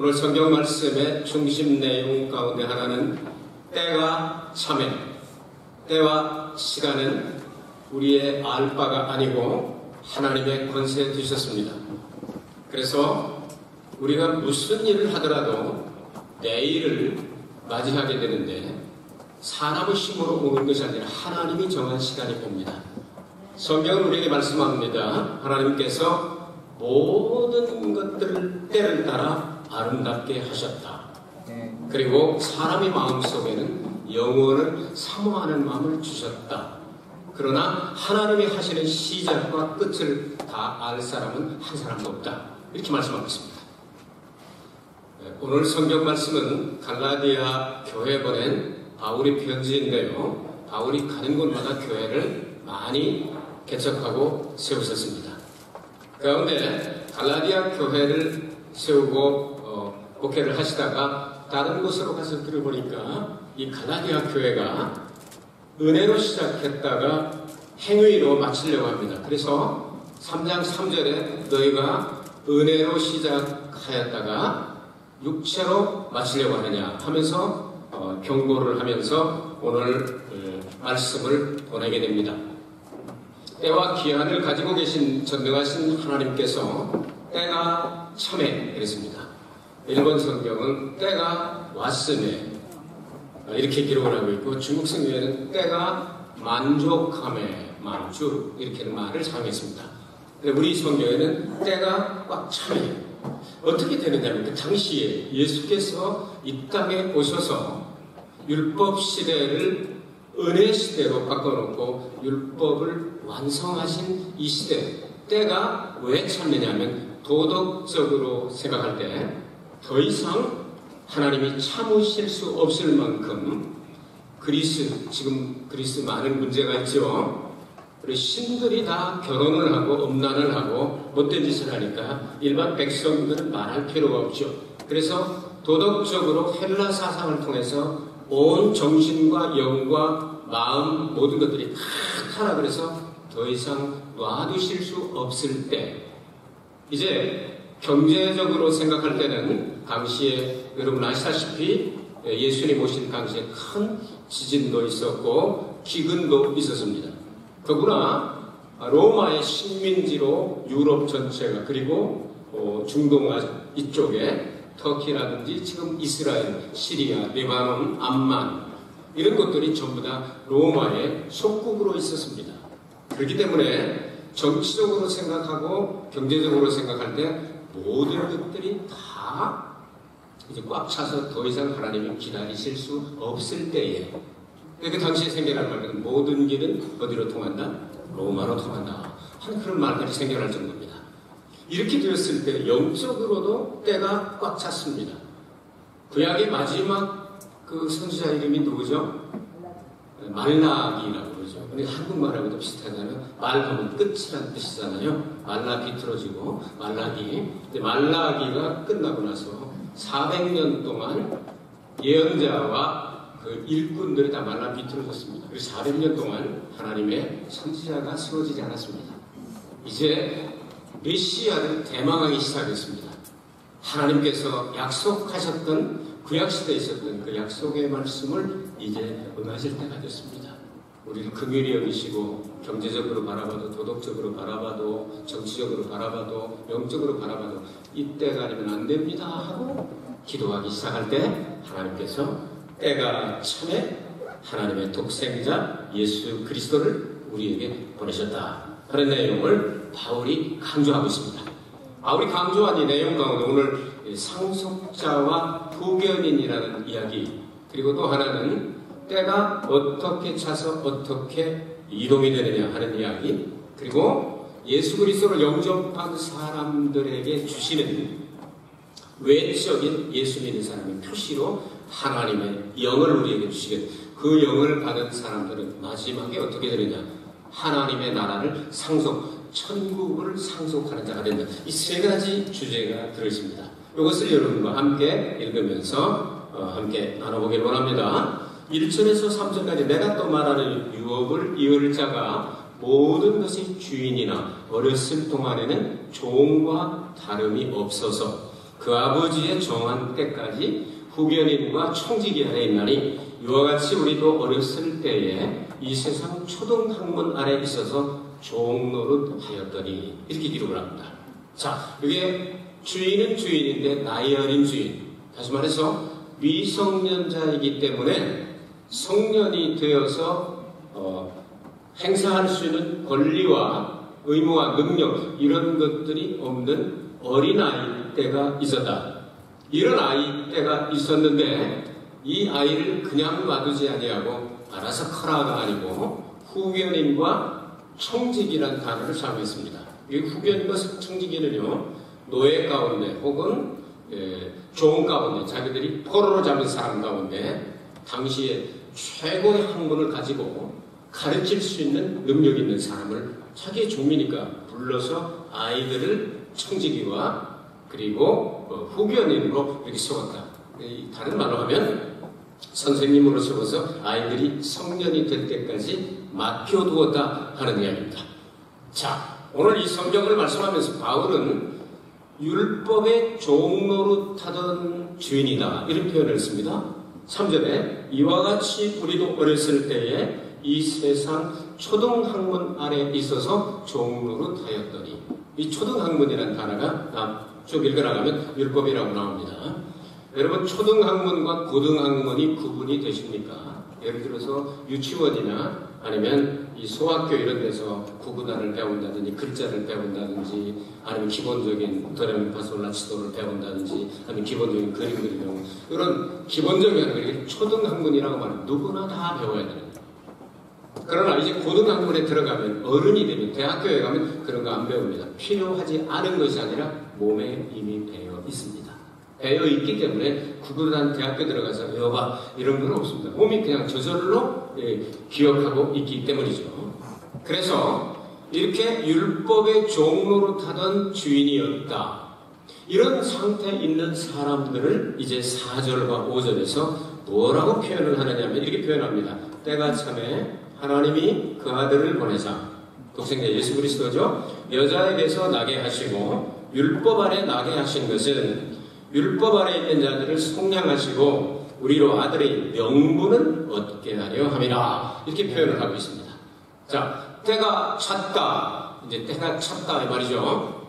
오늘 성경 말씀의 중심 내용 가운데 하나는 때가 참에, 때와 시간은 우리의 알 바가 아니고 하나님의 권세에 두셨습니다. 그래서 우리가 무슨 일을 하더라도 내일을 맞이하게 되는데 사람의 힘으로 오는 것이 아니라 하나님이 정한 시간이 옵니다. 성경은 우리에게 말씀합니다. 하나님께서 모든 것들을 때를 따라 아름답게 하셨다. 그리고 사람의 마음속에는 영원을 사모하는 마음을 주셨다. 그러나 하나님이 하시는 시작과 끝을 다 알 사람은 한 사람도 없다. 이렇게 말씀하고 있습니다. 오늘 성경 말씀은 갈라디아 교회에 보낸 바울의 편지인데요. 바울이 가는 곳마다 교회를 많이 개척하고 세우셨습니다. 그런데 갈라디아 교회를 세우고 목회를 하시다가 다른 곳으로 가서 들어보니까 이 갈라디아 교회가 은혜로 시작했다가 행위로 마치려고 합니다. 그래서 3장 3절에 너희가 은혜로 시작하였다가 육체로 마치려고 하느냐 하면서 경고를 하면서 오늘 말씀을 보내게 됩니다. 때와 기한을 가지고 계신 전능하신 하나님께서 때가 참에 그랬습니다. 일본 성경은 때가 왔음에 이렇게 기록을 하고 있고 중국 성경에는 때가 만족함에 만주 이렇게는 말을 사용했습니다. 우리 성경에는 때가 꽉 차면 어떻게 되느냐면 그 당시에 예수께서 이 땅에 오셔서 율법 시대를 은혜 시대로 바꿔놓고 율법을 완성하신 이 시대 때가 왜 참느냐면 도덕적으로 생각할 때 더 이상 하나님이 참으실 수 없을 만큼 지금 그리스 많은 문제가 있죠. 그리고 신들이 다 결혼을 하고 음란을 하고 못된 짓을 하니까 일반 백성들은 말할 필요가 없죠. 그래서 도덕적으로 헬라 사상을 통해서 온 정신과 영과 마음 모든 것들이 다 타라 그래서 더 이상 놔두실 수 없을 때 이제 경제적으로 생각할 때는 당시에 여러분 아시다시피 예수님 오신 당시에 큰 지진도 있었고 기근도 있었습니다. 더구나 로마의 식민지로 유럽 전체가 그리고 중동아 이쪽에 터키라든지 지금 이스라엘, 시리아, 레바논, 암만 이런 것들이 전부 다 로마의 속국으로 있었습니다. 그렇기 때문에 정치적으로 생각하고 경제적으로 생각할 때 모든 것들이 다 이제 꽉 차서 더 이상 하나님이 기다리실 수 없을 때에 그 당시에 생겨날 말은 모든 길은 어디로 통한다? 로마로 통한다 하는 그런 말까지 생겨날 정도입니다. 이렇게 되었을 때 영적으로도 때가 꽉 찼습니다. 구약의 마지막 그 선지자 이름이 누구죠? 말라기라고 그러죠. 우리 한국말하고도 비슷하잖아요. 말하면 끝이라는 뜻이잖아요. 말라 비틀어지고 말라기. 말라기가 끝나고 나서 400년 동안 예언자와 그 일꾼들이 다 말라 비틀어졌습니다. 그리고 400년 동안 하나님의 선지자가 세워지지 않았습니다. 이제 메시아를 대망하기 시작했습니다. 하나님께서 약속하셨던 구약시대에 있었던 그 약속의 말씀을 이제 응하실 때가 됐습니다. 우리를 긍휼히 여기시고 경제적으로 바라봐도 도덕적으로 바라봐도 정치적으로 바라봐도 영적으로 바라봐도 이때가 아니면 안 됩니다 하고 기도하기 시작할 때 하나님께서 때가 참에 하나님의 독생자 예수 그리스도를 우리에게 보내셨다 하는 내용을 바울이 강조하고 있습니다. 바울이 강조한 이 내용 가운데 오늘 상속자와 후견인이라는 이야기 그리고 또 하나는 때가 어떻게 차서 어떻게 이동이 되느냐 하는 이야기 그리고 예수 그리스도를 영접한 사람들에게 주시는 외적인 예수 믿는 사람의 표시로 하나님의 영을 우리에게 주시겠다. 그 영을 받은 사람들은 마지막에 어떻게 되느냐 하나님의 나라를 천국을 상속하는 자가 된다. 이 세 가지 주제가 들어있습니다. 이것을 여러분과 함께 읽으면서 함께 나눠보기를 원합니다. 1절에서 3절까지 내가 또 말하는 유업을 이을 자가 모든 것의 주인이나 어렸을 동안에는 종과 다름이 없어서 그 아버지의 정한 때까지 후견인과 청지기 아래 있나니 이와 같이 우리도 어렸을 때에 이 세상 초등학문 아래 있어서 종노릇 하였더니 이렇게 기록을 합니다. 자, 이게 주인은 주인인데 나이 어린 주인, 다시 말해서 미성년자이기 때문에 성년이 되어서 행사할 수 있는 권리와 의무와 능력 이런 것들이 없는 어린아이 때가 있었다. 이런 아이 때가 있었는데 이 아이를 그냥 놔두지 아니하고 알아서 커라가 아니고 후견인과 청지기란 단어를 사용했습니다. 이 후견인과 청지기는요, 노예 가운데 혹은 종 가운데 자기들이 포로로 잡은 사람 가운데 당시에 최고의 학문을 가지고 가르칠 수 있는 능력 있는 사람을 자기의 종이니까 불러서 아이들을 청지기와 그리고 후견인으로 이렇게 세웠다. 다른 말로 하면 선생님으로 세워서 아이들이 성년이 될 때까지 맡겨두었다 하는 이야기입니다. 자, 오늘 이 성경을 말씀하면서 바울은 율법의 종노릇하던 주인이다 이런 표현을 씁니다. 3절에 이와 같이 우리도 어렸을 때에 이 세상 초등학문 아래 있어서 종노릇하였더니 이 초등학문이라는 단어가 쭉 읽어나가면 율법이라고 나옵니다. 여러분 초등학문과 고등학문이 구분이 되십니까? 예를 들어서 유치원이나 아니면 이 소학교 이런 데서 구구단을 배운다든지 글자를 배운다든지 아니면 기본적인 도레미 파솔라치도를 배운다든지 아니면 기본적인 그림 그리는 이런 기본적인 초등학문이라고 말하면 누구나 다 배워야 되는 거예요. 그러나 이제 고등학문에 들어가면 어른이 되면 대학교에 가면 그런 거 안 배웁니다. 필요하지 않은 것이 아니라 몸에 이미 배어 있습니다. 배어 있기 때문에 구구단 대학교 들어가서 외워봐 이런 건 없습니다. 몸이 그냥 저절로 기억하고 있기 때문이죠. 그래서 이렇게 율법의 종노릇하던 주인이었다. 이런 상태에 있는 사람들을 이제 4절과 5절에서 뭐라고 표현을 하느냐면 이렇게 표현합니다. 때가 참에 하나님이 그 아들을 보내사 독생자 예수 그리스도죠. 여자에게서 나게 하시고 율법 아래 나게 하신 것은 율법 아래 있는 자들을 속량하시고 우리로 아들의 명분을 얻게 하려 함이라 이렇게 표현을 하고 있습니다. 자, 때가 찼다. 이제 때가 찼다 이 말이죠.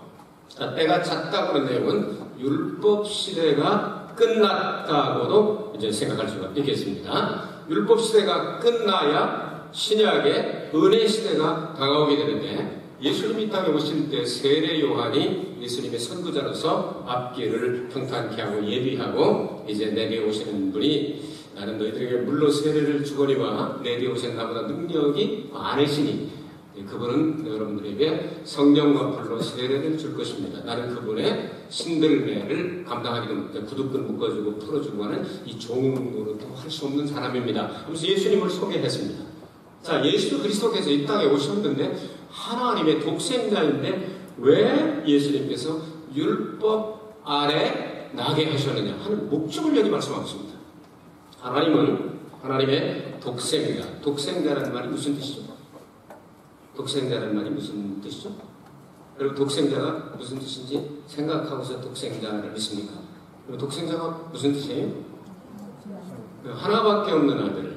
자, 때가 찼다 그런 내용은 율법 시대가 끝났다고도 이제 생각할 수가 있겠습니다. 율법 시대가 끝나야 신약의 은혜 시대가 다가오게 되는데 예수님이 땅에 오실 때 세례 요한이 예수님의 선구자로서 앞길을 평탄케 하고 예비하고 이제 내게 오시는 분이 나는 너희들에게 물로 세례를 주거니와 내게 오신 나보다 능력이 많으시니 그분은 여러분들에게 성령과 불로 세례를 줄 것입니다. 나는 그분의 신들매를 감당하기도 못해 구두끈 묶어주고 풀어주고 하는 이 종으로도 할 수 없는 사람입니다. 하면서 예수님을 소개했습니다. 자, 예수 그리스도께서 이 땅에 오셨는데 하나님의 독생자인데 왜 예수님께서 율법 아래 나게 하셨느냐 하는 목적을 여기 말씀하고 있습니다. 하나님은 하나님의 독생자. 독생자라는 말이 무슨 뜻이죠? 독생자라는 말이 무슨 뜻이죠? 여러분 독생자가 무슨 뜻인지 생각하고서 독생자를 믿습니까? 독생자가 무슨 뜻이에요? 하나밖에 없는 아들.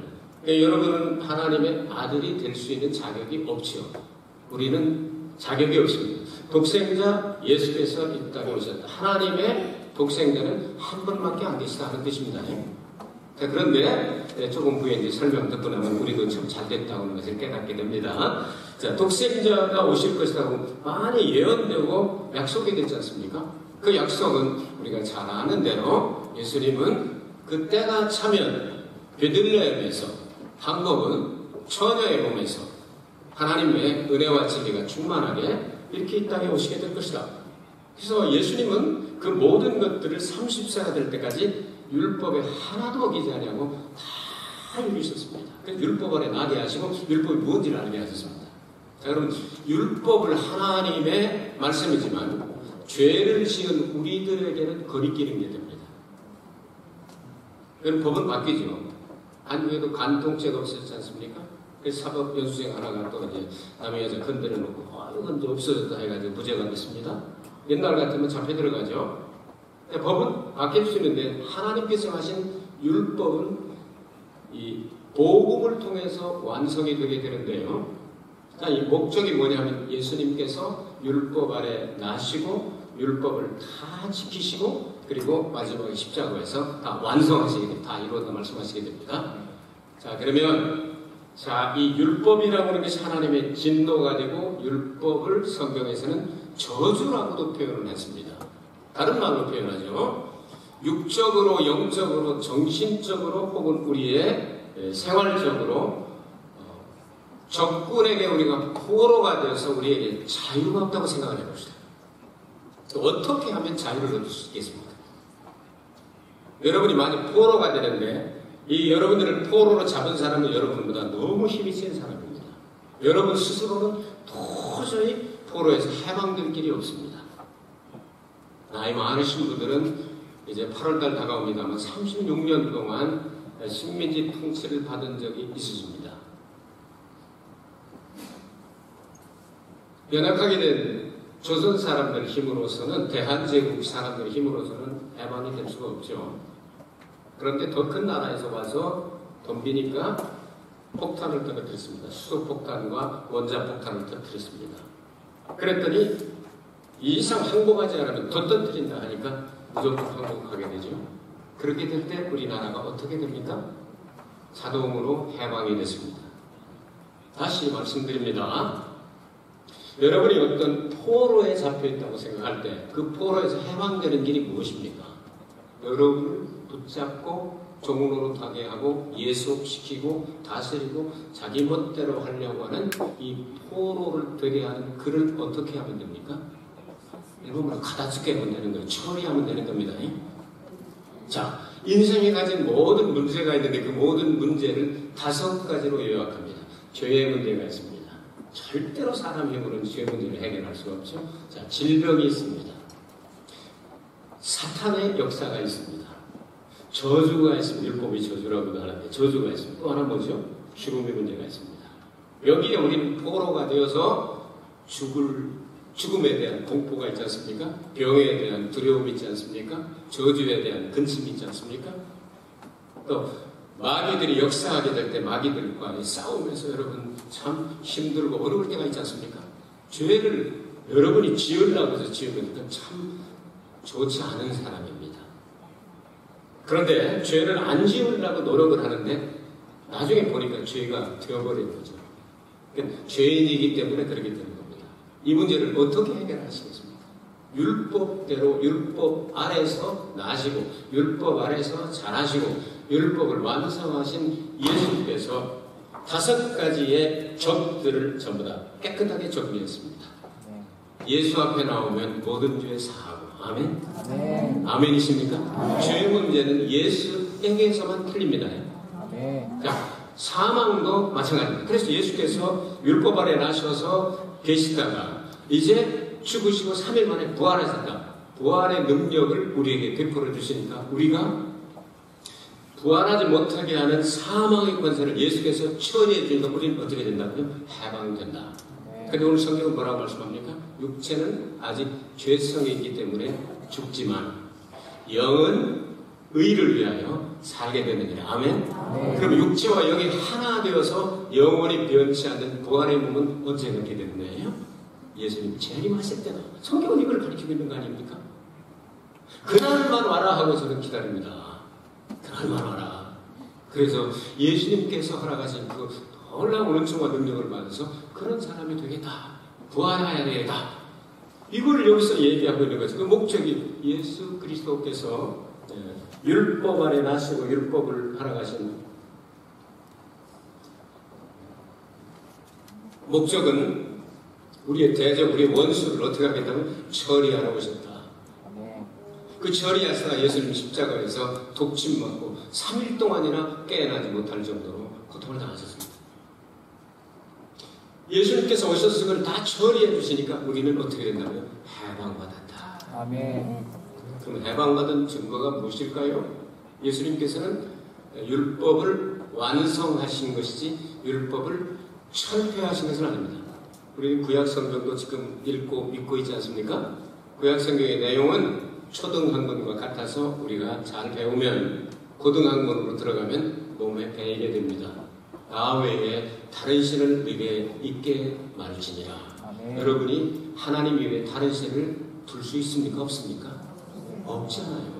여러분은 하나님의 아들이 될 수 있는 자격이 없지요. 우리는 자격이 없습니다. 독생자 예수께서 이 땅에 오셨다. 하나님의 독생자는 한 분밖에 안 계시다 하는 뜻입니다. 자, 그런데 조금 후에 이제 설명 듣고 나면 우리도 참 잘됐다고 하는 것을 깨닫게 됩니다. 자, 독생자가 오실 것이라고 많이 예언되고 약속이 됐지 않습니까? 그 약속은 우리가 잘 아는 대로 예수님은 그 때가 차면 베들레헴에서 방법은 처녀의 몸에서 하나님의 은혜와 진리가 충만하게 이렇게 이 땅에 오시게 될 것이다. 그래서 예수님은 그 모든 것들을 30세가 될 때까지 율법에 하나도 어기지 아니하고 다 이루셨습니다. 그래서 율법 아래 나게 하시고 율법이 무엇인지를 알게 하셨습니다. 자, 여러분 율법을 하나님의 말씀이지만 죄를 지은 우리들에게는 거리끼는 게 됩니다. 그럼 법은 바뀌죠. 한국에도 간통죄가 없어졌지 않습니까? 그래서 사법연수생 하나가 또 이제 남의 여자 건드려 놓고 이건 이제 없어졌다 해가지고 무죄가 됐습니다. 옛날 같으면 잡혀 들어가죠. 법은 바뀔 수 있는데 하나님께서 하신 율법은 이 복음을 통해서 완성이 되게 되는데요. 그러니까 이 목적이 뭐냐면 예수님께서 율법 아래 나시고 율법을 다 지키시고 그리고 마지막에 십자가에서 다 완성하시게 됩니다. 다 이루었다 말씀하시게 됩니다. 자, 그러면 이 율법이라고 하는 것이 하나님의 진노가 되고 율법을 성경에서는 저주라고도 표현을 했습니다. 다른 말로 표현하죠. 육적으로, 영적으로, 정신적으로 혹은 우리의 생활적으로 적군에게 우리가 포로가 되어서 우리에게 자유가 없다고 생각을 해봅시다. 어떻게 하면 자유를 얻을 수 있겠습니까? 여러분이 만약 포로가 되는데 이 여러분들을 포로로 잡은 사람은 여러분보다 너무 힘이 센 사람입니다. 여러분 스스로는 도저히 포로에서 해방될 길이 없습니다. 나이 많으신 분들은 이제 8월달 다가옵니다만 36년 동안 식민지 통치를 받은 적이 있으십니다. 연약하게 된 조선 사람들 힘으로서는 대한제국 사람들 힘으로서는 해방이 될 수가 없죠. 그런데 더 큰 나라에서 와서 덤비니까 폭탄을 터뜨렸습니다. 수소폭탄과 원자폭탄을 터뜨렸습니다. 그랬더니 이 이상 항복하지 않으면 더 터뜨린다 하니까 무조건 항복하게 되죠. 그렇게 될 때 우리나라가 어떻게 됩니까? 자동으로 해방이 됐습니다. 다시 말씀드립니다. 여러분이 어떤 포로에 잡혀있다고 생각할 때 그 포로에서 해방되는 길이 무엇입니까? 여러분을 붙잡고 종노릇하게 하고 예속시키고 다스리고 자기 멋대로 하려고 하는 이 포로를 되게 하는 그를 어떻게 하면 됩니까? 일본으로 갖다 죽게 하면 되는 거예요. 처리하면 되는 겁니다. 자, 인생에 가진 모든 문제가 있는데 그 모든 문제를 5가지로 요약합니다. 죄의 문제가 있습니다. 절대로 사람 힘으로는 죄 문제를 해결할 수가 없죠. 자, 질병이 있습니다. 사탄의 역사가 있습니다. 저주가 있습니다. 율법이 저주라고도 하는데 저주가 있습니다. 또 하나 뭐죠? 죽음의 문제가 있습니다. 여기에 우리는 포로가 되어서 죽음에 대한 공포가 있지 않습니까? 병에 대한 두려움이 있지 않습니까? 저주에 대한 근심이 있지 않습니까? 또 마귀들이 역사하게 될 때 마귀들과 싸우면서 여러분 참 힘들고 어려울 때가 있지 않습니까? 죄를 여러분이 지으려고 해서 지으면 참 좋지 않은 사람입니다. 그런데 죄를 안 지으려고 노력을 하는데 나중에 보니까 죄가 되어버린 거죠. 그러니까 죄인이기 때문에 그렇게 되는 겁니다. 이 문제를 어떻게 해결하시겠습니까? 율법대로 율법 아래서 나시고 율법 아래서 잘하시고 율법을 완성하신 예수님께서 5가지의 적들을 전부 다 깨끗하게 정리했습니다. 예수 앞에 나오면 모든 죄 사하고 아멘? 아멘. 아멘이십니까? 아멘. 죄 문제는 예수에게서만 틀립니다. 아멘. 자, 사망도 마찬가지입니다. 그래서 예수께서 율법 아래 나셔서 계시다가 이제 죽으시고 3일 만에 부활하셨다. 부활의 능력을 우리에게 베풀어 주시니까 우리가 부활하지 못하게 하는 사망의 권세를 예수께서 처리해 주니까 우리는 어떻게 된다고요? 해방된다. 그런데 오늘 성경은 뭐라고 말씀합니까? 육체는 아직 죄성이 있기 때문에 죽지만 영은 의를 위하여 살게 되느니라. 아멘? 그럼 육체와 영이 하나 되어서 영원히 변치 않는 부활의 몸은 언제 그렇게 되는 거예요? 예수님 재림하실 때다. 성경은 이걸 가르치고 있는 거 아닙니까? 그날만 와라 하고 저는 기다립니다. 그날만 와라. 그래서 예수님께서 허락하신 그 놀라운 은총과 능력을 받아서 그런 사람이 되겠다. 부활해야 되겠다. 이걸 여기서 얘기하고 있는 거죠. 그 목적이 예수 그리스도께서 율법 아래 나시고 율법을 허락하신 목적은 우리의 대적, 우리의 원수를 어떻게 하겠다면 처리하러 오셨다. 그 처리하시다가 예수님 십자가에서 독침 맞고 3일 동안이나 깨어나지 못할 정도로 고통을 당하셨습니다. 예수님께서 오셔서 그걸 다 처리해 주시니까 우리는 어떻게 된다고요? 해방받았다. 아멘. 그럼 해방받은 증거가 무엇일까요? 예수님께서는 율법을 완성하신 것이지 율법을 철폐하신 것은 아닙니다. 우리는 구약 성경도 지금 읽고 믿고 있지 않습니까? 구약 성경의 내용은 초등 학문과 것과 같아서 우리가 잘 배우면 고등학문으로 들어가면 몸에 배이게 됩니다. 나 외에 다른 신을 너희에게 있게 말지니라. 여러분이 하나님 외에 다른 신을 둘 수 있습니까? 없습니까? 없잖아요.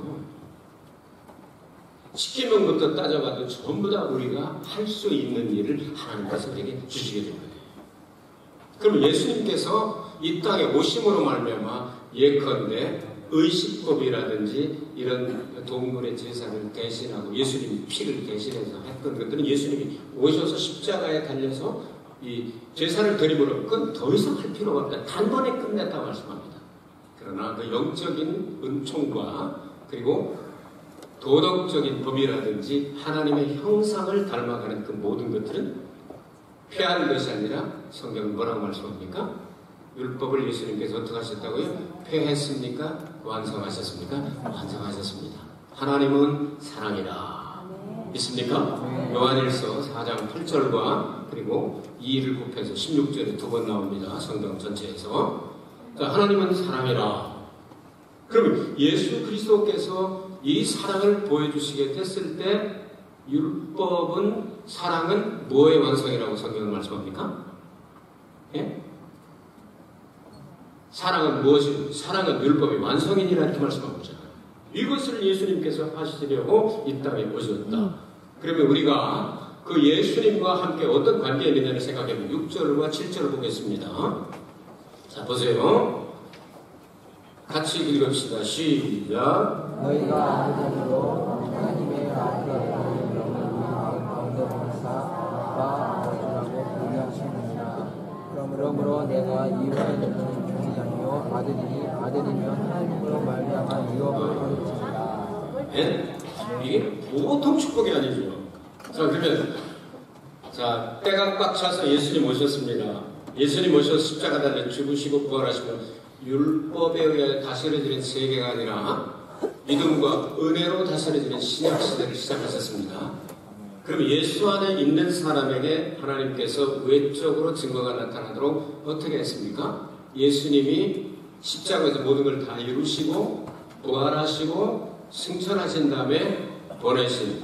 십계명부터 따져봐도 전부 다 우리가 할 수 있는 일을 하나님께서 우리에게 주시게 된 거예요. 그럼 예수님께서 이 땅에 오심으로 말미암아 예컨대 의식법이라든지 이런 동물의 제사를 대신하고 예수님이 피를 대신해서 했던 것들은 예수님이 오셔서 십자가에 달려서 이 제사를 드림으로 그건 더 이상 할 필요가 없다. 단번에 끝냈다고 말씀합니다. 그러나 그 영적인 은총과 그리고 도덕적인 법이라든지 하나님의 형상을 닮아가는 그 모든 것들은 폐하는 것이 아니라 성경은 뭐라고 말씀합니까? 율법을 예수님께서 어떻게 하셨다고요? 폐했습니까? 완성하셨습니까? 완성하셨습니다. 하나님은 사랑이라. 있습니까? 요한일서 4장 8절과 그리고 2를 곱해서 16절에 두 번 나옵니다. 성경 전체에서. 자, 하나님은 사랑이라. 그럼 예수 그리스도께서 이 사랑을 보여주시게 됐을 때 율법은 사랑은 뭐의 완성이라고 성경은 말씀합니까? 예? 사랑은 무엇이? 사랑은 율법의 완성이니라 이렇게 말씀하고 있잖아요. 이것을 예수님께서 하시려고 이 땅에 오셨다. 그러면 우리가 그 예수님과 함께 어떤 관계에 있느냐를 생각해보면 6절과 7절을 보겠습니다. 자, 보세요. 같이 읽읍시다. 시작. 너희가 아들로 하나님의 아들의 가운데 보내사 아빠 아버지라고 부르시느니라. 그러므로 내가 이후에 되는 종이자며 아들이면 하나님으로 말미암아 유업을 받을지니라. 예? 이게 보통 축복이 아니죠. 자, 그러면 자, 때가 꽉 차서 예수님 오셨습니다. 예수님 오셔서 십자가 달려 죽으시고 부활하시면 율법에 의해 다스려지는 세계가 아니라 믿음과 은혜로 다스려지는 신약 시대를 시작하셨습니다. 그럼 예수 안에 있는 사람에게 하나님께서 외적으로 증거가 나타나도록 어떻게 했습니까? 예수님이 십자가에서 모든 걸 다 이루시고 부활하시고 승천하신 다음에 보내신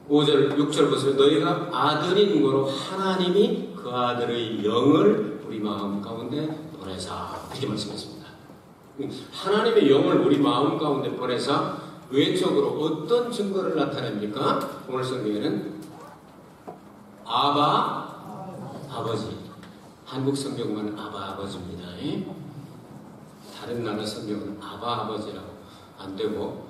5절, 6절 보세요. 너희가 아들인 거로 하나님이 그 아들의 영을 우리 마음 가운데 보내사 이렇게 말씀했습니다. 하나님의 영을 우리 마음 가운데 보내사 외적으로 어떤 증거를 나타냅니까? 오늘 성경에는 아버지. 한국 성경만은 아버지입니다. 다른 나라 성경은 아버지라고 안 되고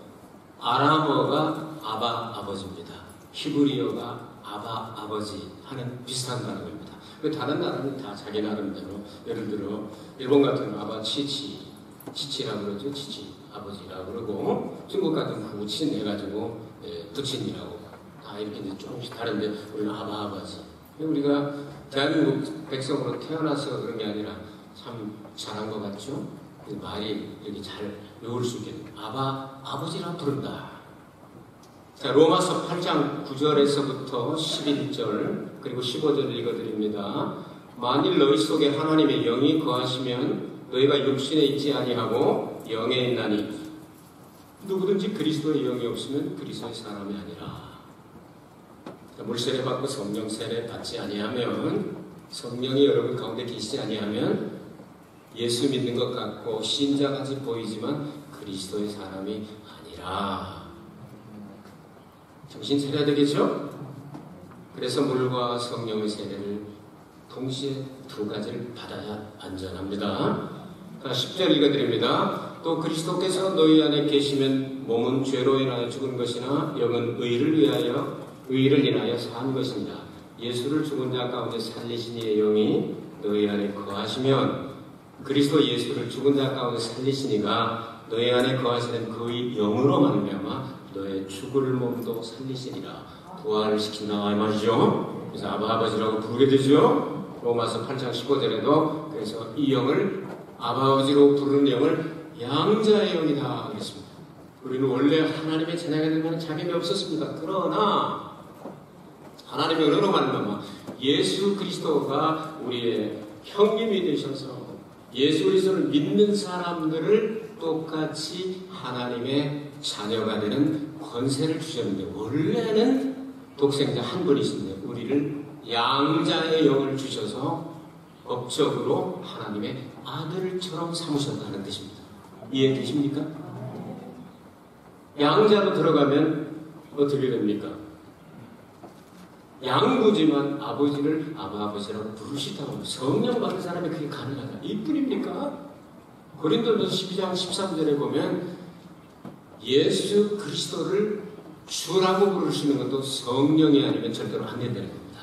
아람어가 아버지입니다. 히브리어가 아버지 하는 비슷한 단어입니다. 다른 나라는 다 자기 나름대로 예를 들어 일본 같은 경우는 치치라고 그러죠. 치치 아버지라고 그러고 중국 같은 경우는 후친 해가지고 부친이라고 다 이렇게 조금씩 다른데 우리는 아버지. 우리가 대한민국 백성으로 태어나서 그런 게 아니라 참 잘한 것 같죠? 말이 이렇게 잘 외울 수 있게 아버지라고 부른다. 자, 로마서 8장 9절에서부터 11절 그리고 15절을 읽어드립니다. 만일 너희 속에 하나님의 영이 거하시면 너희가 육신에 있지 아니하고 영에 있나니 누구든지 그리스도의 영이 없으면 그리스도의 사람이 아니라. 물세례 받고 성령 세례 받지 아니하면 성령이 여러분 가운데 계시지 아니하면 예수 믿는 것 같고 신자같이 보이지만 그리스도의 사람이 아니라. 정신 차려야 되겠죠? 그래서 물과 성령의 세례를 동시에 두 가지를 받아야 안전합니다. 10절 읽어드립니다. 또 그리스도께서 너희 안에 계시면 몸은 죄로 인하여 죽은 것이나 영은 의를 인하여 산 것입니다. 예수를 죽은 자 가운데 살리신 이의 영이 너희 안에 거하시면 그리스도 예수를 죽은 자 가운데 살리신 이가 너희 안에 거하시는 그의 영으로 말미암아 너의 죽을 몸도 살리시리라. 부활을 시킨다 이 말이죠. 그래서 아버지라고 부르게 되죠. 로마서 8장 15절에도 그래서 이 영을 아버지로 부르는 영을 양자의 영이다 그랬습니다. 우리는 원래 하나님의 자녀가 될 만한 자격이 없었습니다. 그러나 하나님의 은혜로 말미암아 예수 그리스도가 우리의 형님이 되셔서 예수 그리스도를 믿는 사람들을 똑같이 하나님의 자녀가 되는 권세를 주셨는데, 원래는 독생자 한 분이신데 우리를 양자의 영을 주셔서 법적으로 하나님의 아들처럼 삼으셨다는 뜻입니다. 이해되십니까? 양자로 들어가면 어떻게 됩니까? 양부지만 아버지를 아버지라고 부르시다고. 성령 받은 사람이 그게 가능하다. 이뿐입니까? 고린도전서 12장 13절에 보면 예수 그리스도를 주라고 부르시는 것도 성령이 아니면 절대로 안 된다는 겁니다.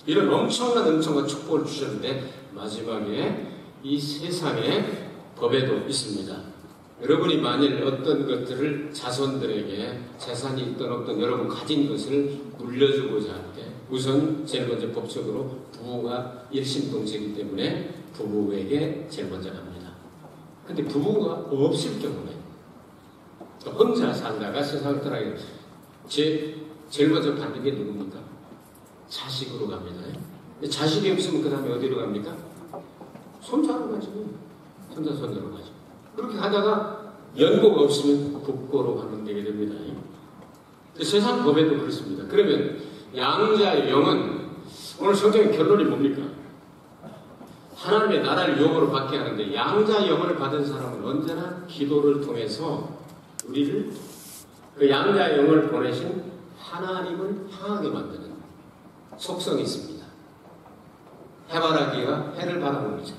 이런 엄청난 축복을 주셨는데 마지막에 이 세상의 법에도 있습니다. 여러분이 만일 어떤 것들을 자손들에게 재산이 있던 없던 여러분 가진 것을 물려주고자 할 때 우선 제일 먼저 법적으로 부부가 일심동체이기 때문에 부부에게 제일 먼저 갑니다. 근데 부부가 없을 경우에 혼자 살다가 세상을 떠나게 제일 먼저 받는 게 누굽니까? 자식으로 갑니다. 자식이 없으면 그 다음에 어디로 갑니까? 손자로 가죠. 손자로 가죠. 그렇게 하다가 연고가 없으면 국고로 가면 되게 됩니다. 세상 법에도 그렇습니다. 그러면 양자의 영은 오늘 성경의 결론이 뭡니까? 하나님의 나라를 영으로 받게 하는데 양자의 영을 받은 사람은 언제나 기도를 통해서 우리를 그 양자의 영을 보내신 하나님을 향하게 만드는 속성이 있습니다. 해바라기가 해를 바라봅니다.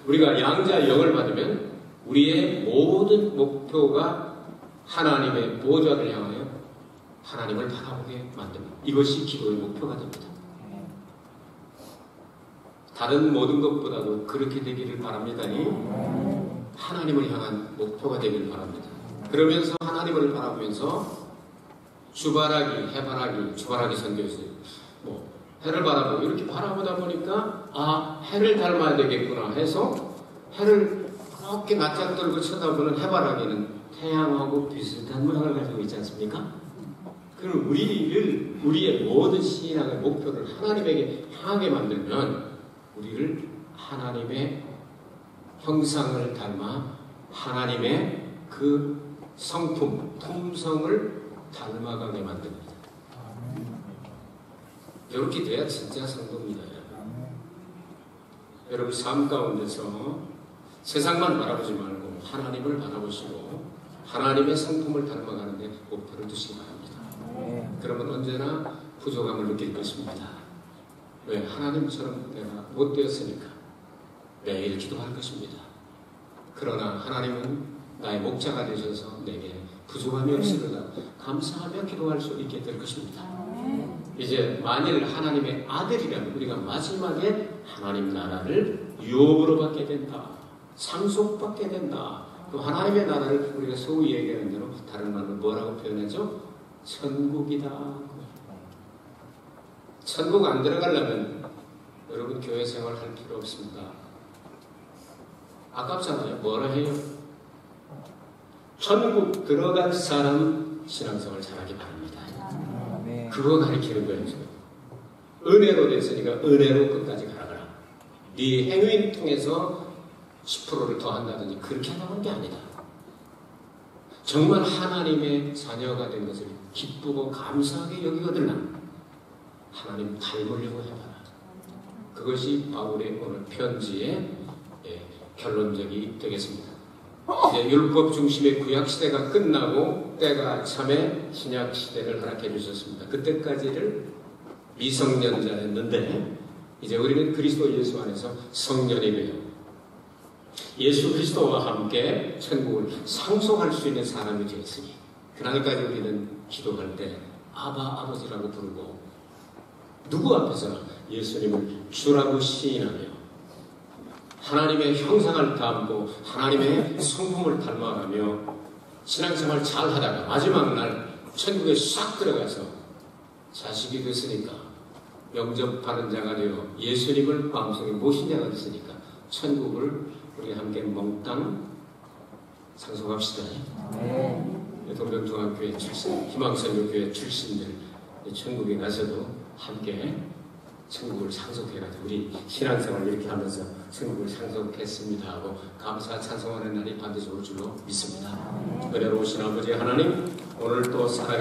우리가 양자의 영을 받으면 우리의 모든 목표가 하나님의 보좌를 향하여 하나님을 바라보게 만듭니다. 이것이 기도의 목표가 됩니다. 다른 모든 것보다도 그렇게 되기를 바랍니다니 하나님을 향한 목표가 되기를 바랍니다. 그러면서 하나님을 바라보면서 주바라기, 해바라기, 주바라기 선교했어요. 해를 바라보고 이렇게 바라보다 보니까 해를 닮아야 되겠구나 해서 해를 그렇게 낯짝 들고 쳐다보는 해바라기는 태양하고 비슷한 모양을 가지고 있지 않습니까? 그럼 우리의 모든 신앙의 목표를 하나님에게 향하게 만들면 우리를 하나님의 형상을 닮아 하나님의 그 성품, 품성을 닮아가게 만듭니다. 이렇게 돼야 진짜 성도입니다. 여러분 삶 가운데서 세상만 바라보지 말고 하나님을 바라보시고 하나님의 성품을 닮아가는데 목표를 두시기 바랍니다. 그러면 언제나 부족함을 느낄 것입니다. 왜? 하나님처럼 내가 못 되었으니까 매일 기도할 것입니다. 그러나 하나님은 나의 목자가 되셔서 내게 부족함이 없으리라 감사하며 기도할 수 있게 될 것입니다. 이제 만일 하나님의 아들이라면 우리가 마지막에 하나님 나라를 유업으로 받게 된다. 상속받게 된다. 그 하나님의 나라를 우리가 소위 얘기하는 대로 다른 말로 뭐라고 표현하죠? 천국이다. 천국 안 들어가려면 여러분 교회 생활 할 필요 없습니다. 아깝잖아요. 뭐라 해요? 천국 들어갈 사람 신앙생활 잘하기 바랍니다. 그거 가르치는 거예요. 은혜로 됐으니까 은혜로 끝까지 가라가라. 네 행위를 통해서 10%를 더 한다든지 그렇게 하는 게 아니다. 정말 하나님의 자녀가 된 것을 기쁘고 감사하게 여기거든요. 하나님 닮으려고 해봐라. 그것이 바울의 오늘 편지의 결론적이 되겠습니다. 이제 율법 중심의 구약 시대가 끝나고 때가 참에 신약 시대를 허락해 주셨습니다. 그때까지를 미성년자였는데 이제 우리는 그리스도 예수 안에서 성년이 되어 예수 그리스도와 함께 천국을 상속할 수 있는 사람이 되었으니 그날까지 우리는 기도할 때 아버지라고 부르고 누구 앞에서 예수님을 주라고 시인하며 하나님의 형상을 담고 하나님의 성품을 닮아가며 신앙생활 잘 하다가 마지막 날 천국에 싹 들어가서 자식이 됐으니까 영접하는 자가 되어 예수님을 마음속에 모신 자가 됐으니까 천국을 우리 함께 몽땅 상속합시다. 동병중앙교회 출신, 희망선교교회 출신들 천국에 가서도 함께 천국을 상속해가지고 우리 신앙생활 이렇게 하면서 천국을 상속했습니다 하고 감사 찬송하는 날이 반드시 올 줄로 믿습니다. 은혜로우신 아버지 하나님, 오늘 또 살아계